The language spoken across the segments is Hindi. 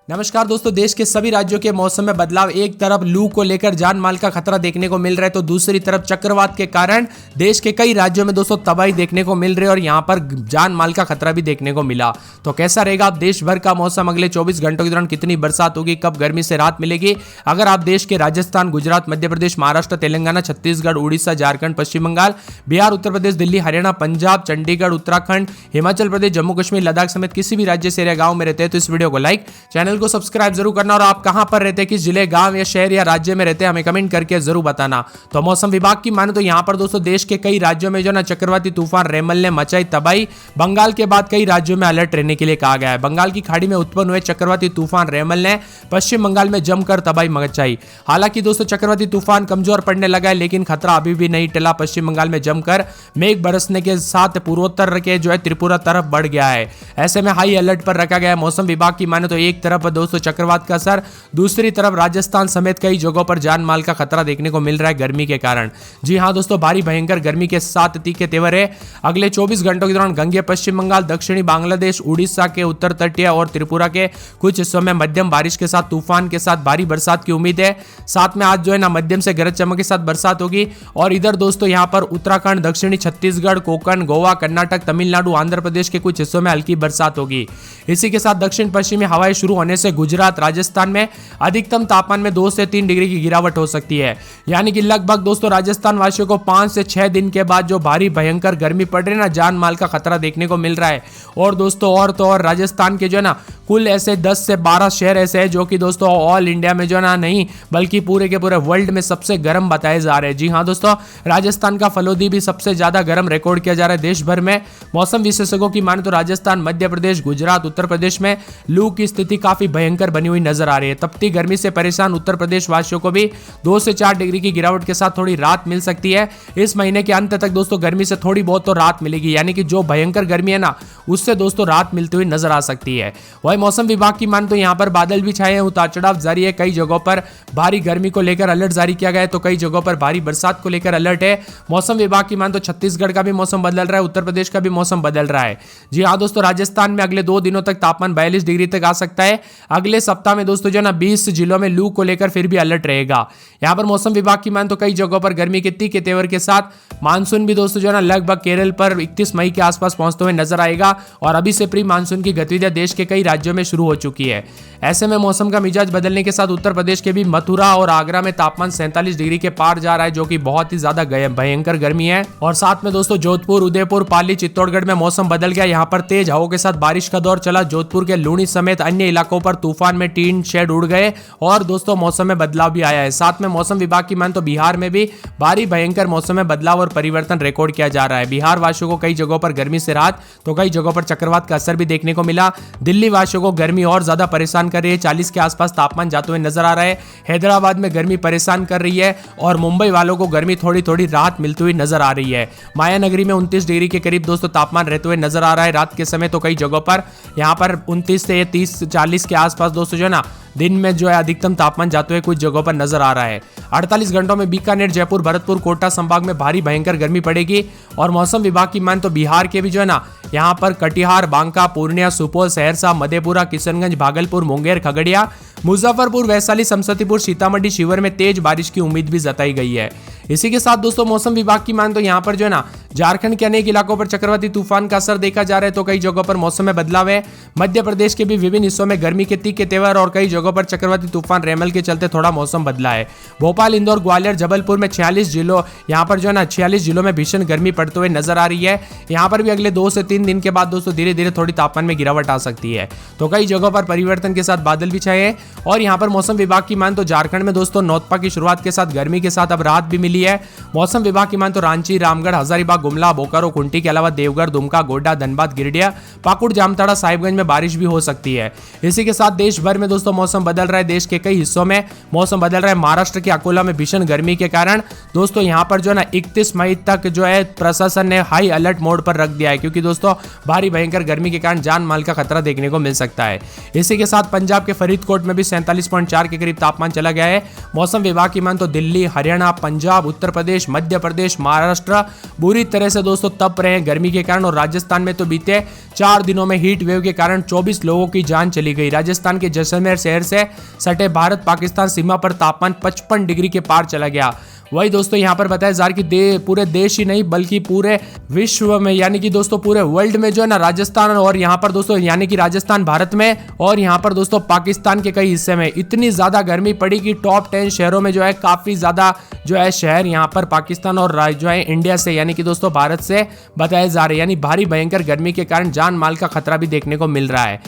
नमस्कार दोस्तों, देश के सभी राज्यों के मौसम में बदलाव। एक तरफ लू को लेकर जान माल का खतरा देखने को मिल रहा है तो दूसरी तरफ चक्रवात के कारण देश के कई राज्यों में दोस्तों तबाही देखने को मिल रही है और यहां पर जान माल का खतरा भी देखने को मिला। तो कैसा रहेगा देश भर का मौसम, अगले 24 घंटों के दौरान कितनी बरसात होगी, कब गर्मी से राहत मिलेगी? अगर आप देश के राजस्थान, गुजरात, मध्य प्रदेश, महाराष्ट्र, तेलंगाना, छत्तीसगढ़, उड़ीसा, झारखंड, पश्चिम बंगाल, बिहार, उत्तर प्रदेश, दिल्ली, हरियाणा, पंजाब, चंडीगढ़, उत्तराखंड, हिमाचल प्रदेश, जम्मू कश्मीर, लद्दाख समेत किसी भी राज्य से या गांव में रहते हैं तो इस वीडियो को लाइक, चैनल को सब्सक्राइब जरूर करना। और आप कहां पर रहते हैं, किस जिले, गांव या शहर या राज्य में रहते हैं, हमें कमेंट करके जरूर बताना। तो मौसम विभाग की माने तो यहां पर दोस्तों देश के कई राज्यों में जो ना चक्रवाती तूफान रेमल ने मचाई तबाही। बंगाल के बाद कई राज्यों में अलर्ट रहने के लिए कहा गया है। बंगाल की खाड़ी में उत्पन्न हुए चक्रवाती तूफान रेमल ने पश्चिम बंगाल में जमकर तबाही मचाई। हालांकि दोस्तों चक्रवाती तूफान कमजोर पड़ने लगा है लेकिन खतरा अभी भी नहीं टला। पश्चिम बंगाल में जमकर मेघ बरसने के साथ पूर्वोत्तर के जो है त्रिपुरा तरफ बढ़ गया है। ऐसे में हाई अलर्ट पर रखा गया है। मौसम विभाग की माने तो एक तरफ दोस्तों चक्रवात का असर, दूसरी तरफ राजस्थान समेत कई जगहों पर जान माल का खतरा देखने को मिल रहा है गर्मी के कारण। जी हां दोस्तों, भारी भयंकर गर्मी के साथ तीखे तेवर है। अगले 24 घंटों के दौरान गंगे पश्चिम बंगाल, दक्षिणी बांग्लादेश, उड़ीसा के उत्तर तटीय और त्रिपुरा के कुछ हिस्सों में मध्यम बारिश के साथ तूफान के साथ भारी बरसात की उम्मीद है। साथ में आज जो है ना मध्यम से गरज चमक के साथ बरसात होगी। और इधर दोस्तों यहां पर उत्तराखंड, दक्षिणी छत्तीसगढ़, कोकण, गोवा, कर्नाटक, तमिलनाडु, आंध्र प्रदेश के कुछ हिस्सों में हल्की बरसात होगी। इसी के साथ दक्षिण पश्चिमी हवाएं शुरू होने से गुजरात, राजस्थान में अधिकतम तापमान में 2 से 3 डिग्री की गिरावट हो सकती है। यानी कि लगभग दोस्तों राजस्थान वासियों को 5 से 6 दिन के बाद जो भारी भयंकर गर्मी पड़ रही है ना, जान माल का खतरा देखने को मिल रहा है। और दोस्तों और राजस्थान के जो है ना कुल ऐसे 10 से 12 शहर ऐसे हैं जो कि दोस्तों ऑल इंडिया में जो ना नहीं बल्कि पूरे के पूरे वर्ल्ड में सबसे गर्म बताए जा रहे हैं। जी हां दोस्तों, राजस्थान का फलोदी भी सबसे ज्यादा गर्म रिकॉर्ड किया जा रहा है देश भर में। मौसम विशेषज्ञों की माने तो राजस्थान, मध्य प्रदेश, गुजरात, उत्तर प्रदेश में लू की स्थिति काफी भयंकर बनी हुई नजर आ रही है। तपती गर्मी से परेशान उत्तर प्रदेश वासियों को भी 2 से 4 डिग्री की गिरावट के साथ थोड़ी राहत मिल सकती है। इस महीने के अंत तक दोस्तों गर्मी से थोड़ी बहुत तो राहत मिलेगी, यानी कि जो भयंकर गर्मी है ना उससे दोस्तों राहत मिलती हुई नजर आ सकती है। वही मौसम विभाग की माने तो यहां पर बादल भी छाए हैं, उतार चढ़ाव जारी है। कई जगहों पर भारी गर्मी को लेकर अलर्ट जारी किया गया है तो कई जगहों पर भारी बरसात को लेकर अलर्ट है। मौसम विभाग की माने तो छत्तीसगढ़ का भी मौसम बदल रहा है, उत्तर प्रदेश का भी मौसम बदल रहा है। जी हां दोस्तों, राजस्थान में अगले 2 दिनों तक तापमान 42 डिग्री तक आ सकता है। अगले सप्ताह में दोस्तों जो ना 20 जिलों में लू को लेकर फिर भी अलर्ट रहेगा। यहां पर मौसम विभाग की माने तो कई जगहों पर गर्मी के तीखे तेवर के साथ मानसून भी दोस्तों जो ना लगभग केरल पर 31 मई के आसपास पहुंचते हुए नजर आएगा। और अभी से प्री मानसून की गतिविधियां देश के कई राज्यों में शुरू हो चुकी है। ऐसे में मौसम का मिजाज बदलने के साथ उत्तर प्रदेश के भी मथुरा और आगरा में तापमान 47 डिग्री के पार जा रहा है, जो कि बहुत ही ज्यादा भयंकर गर्मी है। और साथ में दोस्तों जोधपुर, उदयपुर, पाली, चित्तौड़गढ़ में मौसम बदल गया। यहां पर तेज हवाओं के साथ बारिश का दौर चला। जोधपुर के लूणी समेत अन्य इलाकों पर तूफान में टीन शेड उड़ गए और दोस्तों मौसम में बदलाव भी आया है। साथ में मौसम विभाग की माने तो बिहार में भी भारी भयंकर मौसम में बदलाव और परिवर्तन रिकॉर्ड किया जा रहा है। बिहार वासियों को कई जगहों पर गर्मी से राहत तो कई जगहों पर चक्रवात का असर भी देखने को मिला। दिल्ली वासियों को गर्मी और ज्यादा परेशान कर रही है, 40 के आसपास तापमान जाते हुए नजर आ रहा है। हैदराबाद में गर्मी परेशान कर रही है और मुंबई वालों को गर्मी थोड़ी थोड़ी राहत मिलती हुई नजर आ रही है। माया नगरी में 29 डिग्री के करीब दोस्तों तापमान रहते हुए नजर आ रहा है रात के समय। तो कई जगहों पर यहां पर 29 से 30 40 के आसपास दोस्तों जो ना दिन में जो है अधिकतम तापमान जाते हुए कुछ जगहों पर नजर आ रहा है। 48 घंटों में बीकानेर, जयपुर, भरतपुर, कोटा संभाग में भारी भयंकर गर्मी पड़ेगी। और मौसम विभाग की माने तो बिहार के भी जो है ना यहां पर कटिहार, बांका, पूर्णिया, सुपौल, सहरसा, मधेपुरा, किशनगंज, भागलपुर, मुंगेर, खगड़िया, मुजफ्फरपुर, वैशाली, समस्तीपुर, सीतामढ़ी, शिवहर में तेज बारिश की उम्मीद भी जताई गई है। इसी के साथ दोस्तों मौसम विभाग की माने तो यहां पर जो है ना झारखंड के अनेक इलाकों पर चक्रवाती तूफान का असर देखा जा रहा है तो कई जगहों पर मौसम में बदलाव है। मध्य प्रदेश के भी विभिन्न हिस्सों में गर्मी के तीखे तेवर और कई जगहों पर चक्रवाती तूफान रेमल के चलते थोड़ा मौसम बदला है। भोपाल, इंदौर, ग्वालियर, जबलपुर में 46 जिलों यहां पर जो है ना 46 जिलों में भीषण गर्मी पड़ते हुए नजर आ रही है। यहां पर भी अगले 2 से 3 दिन के बाद दोस्तों धीरे धीरे थोड़ी तापमान में गिरावट आ सकती है। तो कई जगहों पर परिवर्तन के साथ बादल भी छाए हैं। और यहां पर मौसम विभाग की माने तो झारखंड में दोस्तों नौतपा की शुरुआत के साथ गर्मी के साथ अब राहत भी मिली है। मौसम विभाग की माने तो रांची, रामगढ़, हजारीबाग, गुमला, बोकारो, खूंटी के अलावा देवघर, दुमका, गोड्डा, धनबाद, गिरिडीह, पाकुड़, जामताड़ा, साहिबगंज में बारिश भी हो सकती है। इसी के साथ देश भर में दोस्तों मौसम बदल रहा है। देश के कई हिस्सों में मौसम बदल रहा है। महाराष्ट्र के अकोला में भीषण गर्मी के कारण दोस्तों यहां पर जो है ना 31 मई तक जो है प्रशासन ने हाई अलर्ट मोड पर रख दिया है, क्योंकि दोस्तों भारी भयंकर गर्मी के कारण जान माल का खतरा देखने को मिल सकता है। इसी के साथ पंजाब के फरीदकोट में भी 47.4 के करीब तापमान चला गया है। मौसम विभाग की माने तो दिल्ली, हरियाणा, पंजाब, उत्तर प्रदेश, मध्य प्रदेश, महाराष्ट्र बुरी तरह से दोस्तों तप रहे हैं गर्मी के कारण। और राजस्थान में तो बीते 4 दिनों में हीट वेव के कारण 24 लोगों की जान चली गई। राजस्थान के जैसलमेर शहर से सटे भारत पाकिस्तान सीमा पर तापमान 55 डिग्री के पार चला गया। वही दोस्तों यहाँ पर बताया जा रहा है कि पूरे देश ही नहीं बल्कि पूरे विश्व में यानी कि दोस्तों पूरे वर्ल्ड में जो है ना राजस्थान और यहाँ पर दोस्तों यानी कि राजस्थान भारत में और यहाँ पर दोस्तों पाकिस्तान के कई हिस्से में इतनी ज्यादा गर्मी पड़ी कि टॉप 10 शहरों में जो है काफी ज्यादा जो है शहर यहाँ पर पाकिस्तान और जो है इंडिया से यानी कि दोस्तों भारत से बताए जा रहे हैं। यानी भारी भयंकर गर्मी के कारण जान माल का खतरा भी देखने को मिल रहा है।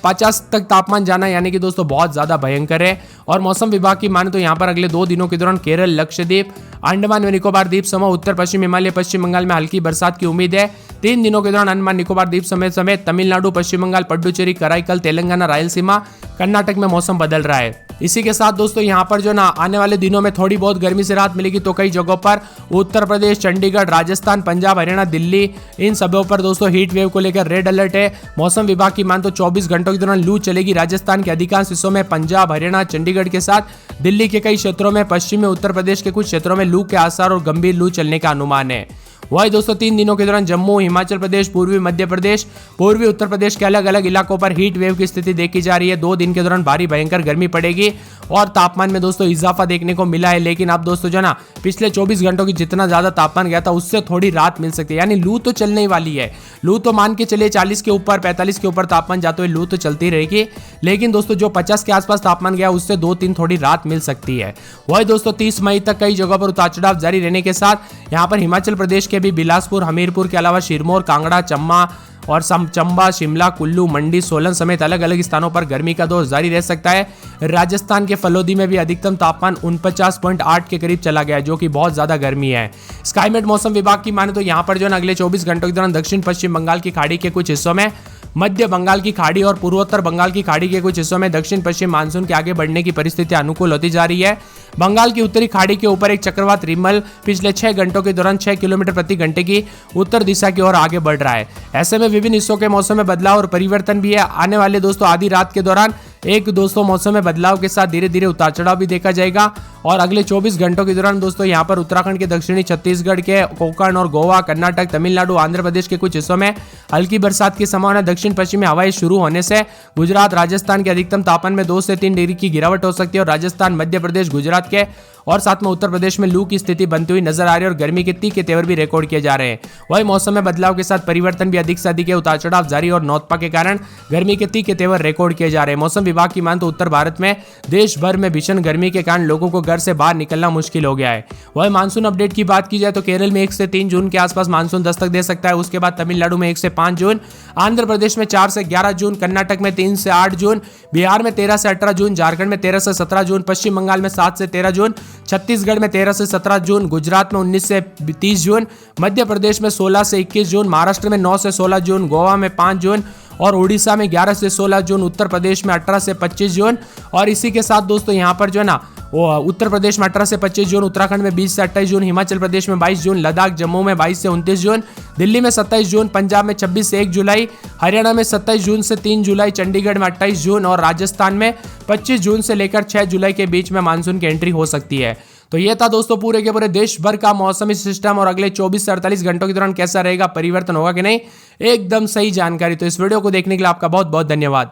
50 तक तापमान जाना यानी कि दोस्तों बहुत ज्यादा भयंकर है। और मौसम विभाग की माने तो यहाँ पर अगले 2 दिनों के दौरान केरल, लक्षद्वीप, अंडमान व निकोबार द्वीप समूह, उत्तर पश्चिम हिमालय, पश्चिम बंगाल में हल्की बरसात की उम्मीद है। 3 दिनों के दौरान अंडमान निकोबार द्वीप समेत तमिलनाडु, पश्चिम बंगाल, पुडुचेरी, कराईकल, तेलंगाना, रायलसीमा, कर्नाटक में मौसम बदल रहा है। इसी के साथ दोस्तों यहाँ पर जो ना आने वाले दिनों में थोड़ी बहुत गर्मी से राहत मिलेगी तो कई जगहों पर उत्तर प्रदेश, चंडीगढ़, राजस्थान, पंजाब, हरियाणा, दिल्ली इन सबों पर दोस्तों हीट वेव को लेकर रेड अलर्ट है। मौसम विभाग की मान तो 24 घंटों के दौरान लू चलेगी। राजस्थान के अधिकांश हिस्सों में, पंजाब, हरियाणा, चंडीगढ़ के साथ दिल्ली के कई क्षेत्रों में, पश्चिमी उत्तर प्रदेश के कुछ क्षेत्रों में लू के आसार और गंभीर लू चलने का अनुमान है। वही दोस्तों 3 दिनों के दौरान जम्मू, हिमाचल प्रदेश, पूर्वी मध्य प्रदेश, पूर्वी उत्तर प्रदेश के अलग अलग इलाकों पर हीट वेव की स्थिति देखी जा रही है। 2 दिन के दौरान भारी भयंकर गर्मी पड़ेगी और तापमान में दोस्तों इजाफा देखने को मिला है। लेकिन अब दोस्तों जो ना पिछले 24 घंटों की जितना ज्यादा तापमान गया था उससे थोड़ी राहत मिल सकती है। यानी लू तो चलने वाली है। लू तो मान के चलिए 40 के ऊपर, 45 के ऊपर तापमान जाते हुए लू तो चलती रहेगी। लेकिन दोस्तों जो 50 के आसपास तापमान गया उससे 2-3 थोड़ी राहत मिल सकती है। वही दोस्तों 30 मई तक कई जगहों पर उतार चढ़ाव जारी रहने के साथ यहाँ पर हिमाचल प्रदेश के भी बिलासपुर, हमीरपुर के अलावा सिरमौर, कांगड़ा, चम्बा और चंबा, शिमला, कुल्लू, मंडी, सोलन समेत अलग अलग स्थानों पर गर्मी का दौर जारी रह सकता है। राजस्थान के फलोदी में भी अधिकतम तापमान 49.8 के करीब चला गया, जो कि बहुत ज्यादा गर्मी है। स्काईमेट मौसम विभाग की माने तो यहाँ पर जो अगले 24 घंटों के दौरान दक्षिण पश्चिम बंगाल की खाड़ी के कुछ हिस्सों में, मध्य बंगाल की खाड़ी और पूर्वोत्तर बंगाल की खाड़ी के कुछ हिस्सों में दक्षिण पश्चिम मानसून के आगे बढ़ने की परिस्थिति अनुकूल होती जा रही है। बंगाल की उत्तरी खाड़ी के ऊपर एक चक्रवात रिमल पिछले 6 घंटों के दौरान 6 किलोमीटर प्रति घंटे की उत्तर दिशा की ओर आगे बढ़ रहा है। ऐसे में विभिन्न हिस्सों के मौसम में बदलाव और परिवर्तन भी है। आने वाले दोस्तों आधी रात के दौरान एक दोस्तों मौसम में बदलाव के साथ धीरे धीरे उतार चढ़ाव भी देखा जाएगा। और अगले 24 घंटों के दौरान दोस्तों यहाँ पर उत्तराखंड के दक्षिणी छत्तीसगढ़ के कोंकण और गोवा, कर्नाटक, तमिलनाडु, आंध्र प्रदेश के कुछ हिस्सों में हल्की बरसात की संभावना। दक्षिण पश्चिमी हवाएं शुरू होने से गुजरात, राजस्थान के अधिकतम तापमान में 2 से 3 डिग्री की गिरावट हो सकती है। और राजस्थान, मध्य प्रदेश, गुजरात के और साथ में उत्तर प्रदेश में लू की स्थिति बनती हुई नजर आ रही है और गर्मी के तीखे तेवर भी रिकॉर्ड किए जा रहे हैं। वही मौसम में बदलाव के साथ परिवर्तन भी अधिक से अधिक है। उतार चढ़ाव जारी और नौतपा के कारण गर्मी के तीखे तेवर रिकॉर्ड किए जा रहे हैं। मौसम विभाग की मान तो उत्तर भारत में देश भर में भीषण गर्मी के कारण लोगों को घर से बाहर निकलना मुश्किल हो गया है। वही मानसून अपडेट की बात की जाए तो केरल में 1 से 3 जून के आसपास मानसून दस्तक दे सकता है। उसके बाद तमिलनाडु में 1 से 5 जून, आंध्र प्रदेश में 4 से 11 जून, कर्नाटक में 3 से 8 जून, बिहार में 13 से 18 जून, झारखंड में 13 से 17 जून, पश्चिम बंगाल में 7 से 13 जून, छत्तीसगढ़ में 13 से 17 जून, गुजरात में 19 से 30 जून, मध्य प्रदेश में 16 से 21 जून, महाराष्ट्र में 9 से 16 जून, गोवा में 5 जून और उड़ीसा में 11 से 16 जून, उत्तर प्रदेश में 18 से 25 जून। और इसी के साथ दोस्तों यहाँ पर जो है ना वो उत्तर प्रदेश में 18 से 25 जून, उत्तराखंड में 20 से 28 जून, हिमाचल प्रदेश में 22 जून, लद्दाख, जम्मू में 22 से 29 जून, दिल्ली में 27 जून, पंजाब में 26 से 1 जुलाई, हरियाणा में 27 जून से 3 जुलाई, चंडीगढ़ में 28 जून और राजस्थान में 25 जून से लेकर 6 जुलाई के बीच में मानसून की एंट्री हो सकती है। तो ये था दोस्तों पूरे के पूरे देश भर का मौसमी सिस्टम और अगले 24 से 48 घंटों के दौरान कैसा रहेगा, परिवर्तन होगा कि नहीं, एकदम सही जानकारी। तो इस वीडियो को देखने के लिए आपका बहुत बहुत धन्यवाद।